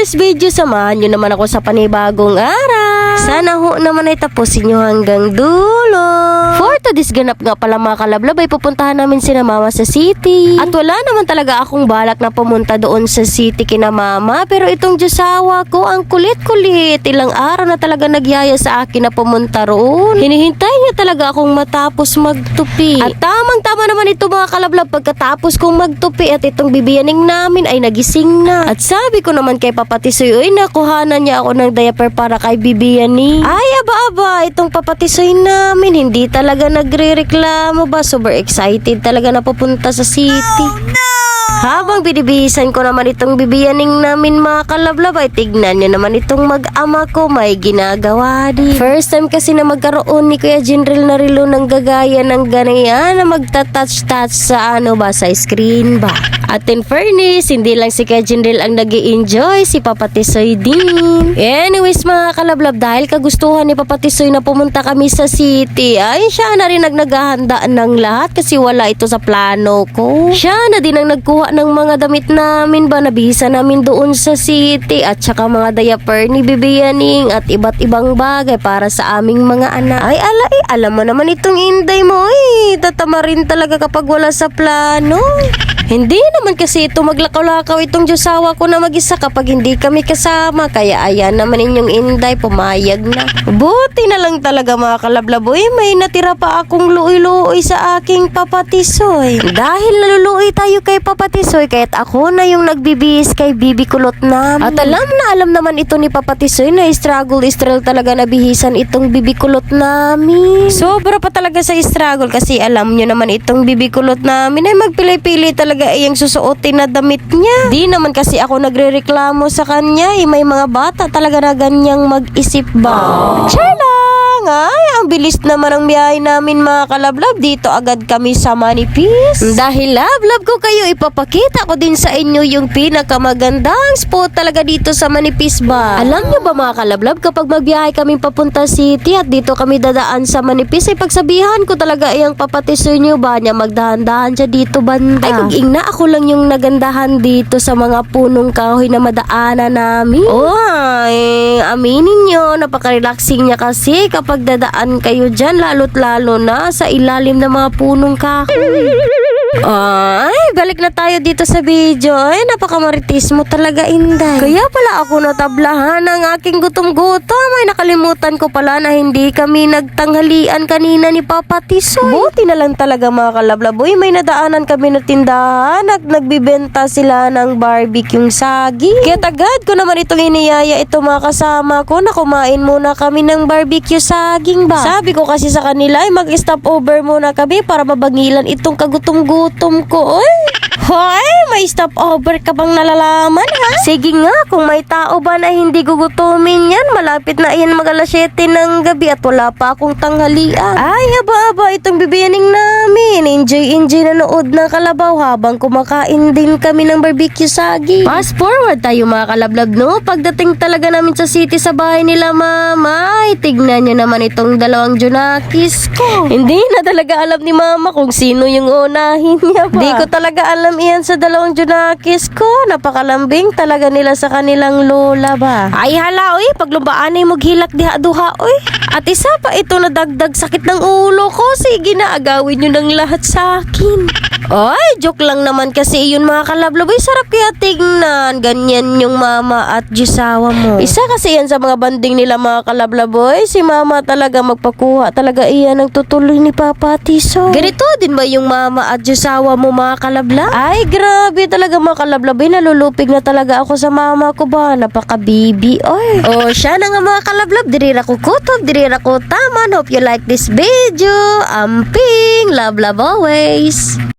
today's video, samahan nyo naman ako sa panibagong araw. Sana ho naman ay tapusin nyo hanggang dulo. For today's ganap nga pala mga kalablab ay pupuntahan namin sina mama sa city. At wala naman talaga akong balak na pumunta doon sa city kina mama. Pero itong Diyosawa ko ang kulit-kulit. Ilang araw na talaga nagyaya sa akin na pumunta roon. Hinihintay niya talaga akong matapos magtupi. At tamang-tama naman ito mga kalablab pagkatapos kong magtupi at itong bibiyaning namin ay nagising na. At sabi ko naman kay Papa Tisoy, uy, nakuhanan niya ako ng diaper para kay bibiyaning. Ay, aba, itong Papa Tisoy namin, hindi talaga nagre-reklamo ba? Super excited talaga na pupunta sa city. Oh, no! Habang binibihisan ko naman itong bibiyaning namin mga kalablab ay tignan nyo naman itong mag-ama ko may ginagawa din. First time kasi na magkaroon ni Kuya Jinril na relo ng gagaya ng ganyan na magta-touch-touch sa sa screen ba. At in fairness, hindi lang si Kuya Jinril ang nag-i-enjoy, si Papa Tisoy din. Anyways mga kalablab, dahil kagustuhan ni Papa Tisoy na pumunta kami sa city, ay siya na rin naghahanda ng lahat kasi wala ito sa plano ko. Siya na din ang nagkuha ng mga damit namin ba, nabihisa namin doon sa city at saka mga diaper ni bibiyaning at iba't ibang bagay para sa aming mga anak. Ay alam mo naman itong inday mo tatama rin talaga kapag wala sa plano. Hindi naman kasi ito maglakaw-lakaw itong Diyosawa ko na mag-isa kapag hindi kami kasama. Kaya ayan naman inyong inday, pumayag na. Buti na lang talaga mga kalablaboy, may natira pa akong luoy-luoy sa aking Papa Tisoy. Dahil naluluoy tayo kay Papa Tisoy, kaya't ako na yung nagbibihis kay Bibi Kulot namin. At alam naman ito ni Papa Tisoy na struggle talaga na bihisan itong Bibi Kulot namin. Sobra pa talaga sa struggle kasi alam nyo naman itong Bibi Kulot namin ay magpili-pili talaga iyang susuotin na damit niya. Di naman kasi ako nagrereklamo sa kanya. May mga bata talaga na ganyang mag-isip ba. Char lang! Ay, ang bilis naman ang biyahe namin mga kalablab. Dito agad kami sa Manipis. Dahil love ko kayo, ipapakita ko din sa inyo yung pinakamagandang spot talaga dito sa Manipis ba. Alam nyo ba mga kalablab, kapag magbiyahe kami papunta city at dito kami dadaan sa Manipis, ay pagsabihan ko talaga iyang Papa Tisoy nyo ba niya magdahan-dahan siya dito banda. Ay kung na ako lang yung nagandahan dito sa mga punong kahoy na madaanan namin. Ay, aminin nyo, napaka-relaxing niya kasi kapag dadaan kayo dyan, lalo't-lalo na sa ilalim ng mga punong kahoy. Ay, balik na tayo dito sa video. Ay, napakamaritis mo talaga, inday. Kaya pala ako natablahan ng aking gutom-gutom. Ay, nakalimutan ko pala na hindi kami nagtanghalian kanina ni Papa Tisoy. Buti na lang talaga mga kalablaboy, may nadaanan kami na tindahan at nagbibenta sila ng barbecue sagi. Kaya tagad ko naman itong iniyaya ito mga kasama ko na kumain muna kami ng barbecue saging ba. Sabi ko kasi sa kanila ay mag-stop over muna kami para mabangilan itong kagutom-gutom ko. Oy! Hoy, may stop over ka bang nalalaman ha? Sige nga, kung may tao ba na hindi gugutumin yan, malapit na yan mag-alas 7 ng gabi at wala pa akong tanghalian. Ay, aba, itong bibiyaning namin. Enjoy na nood ng kalabaw habang kumakain din kami ng barbecue sagi. Fast forward tayo mga kalablab, no? Pagdating talaga namin sa city sa bahay nila mama, ay tignan nyo naman itong dalawang Junakis ko. Hindi na talaga alam ni mama kung sino yung unahin niya ba. Di ko talaga alam iyan sa dalawang Junakis ko. Napakalambing talaga nila sa kanilang lola ba. Ay hala, paglumbaan ay maghilak diha-duha, At isa pa ito na dagdag sakit ng ulo ko. Sige na, agawin nyo ng lahat sa akin. Ay, joke lang naman kasi yun mga kalablob. Sarap kaya tignan. Ganyan yung mama at Diyosawa mo. Isa kasi yan sa mga banding nila mga kalablaboy. Si mama talaga magpakuha. Talaga iyan ang tutuloy ni Papa Tisoy. Ganito din ba yung mama at Diyosawa mo mga kalabla? Ay, grabe talaga mga kalablaboy. Nalulupig na talaga ako sa mama ko ba. Napaka-baby. Siya na nga mga kalablab. Dirira ko kutob, dirira ko taman. Hope you like this video. Amping. Love always.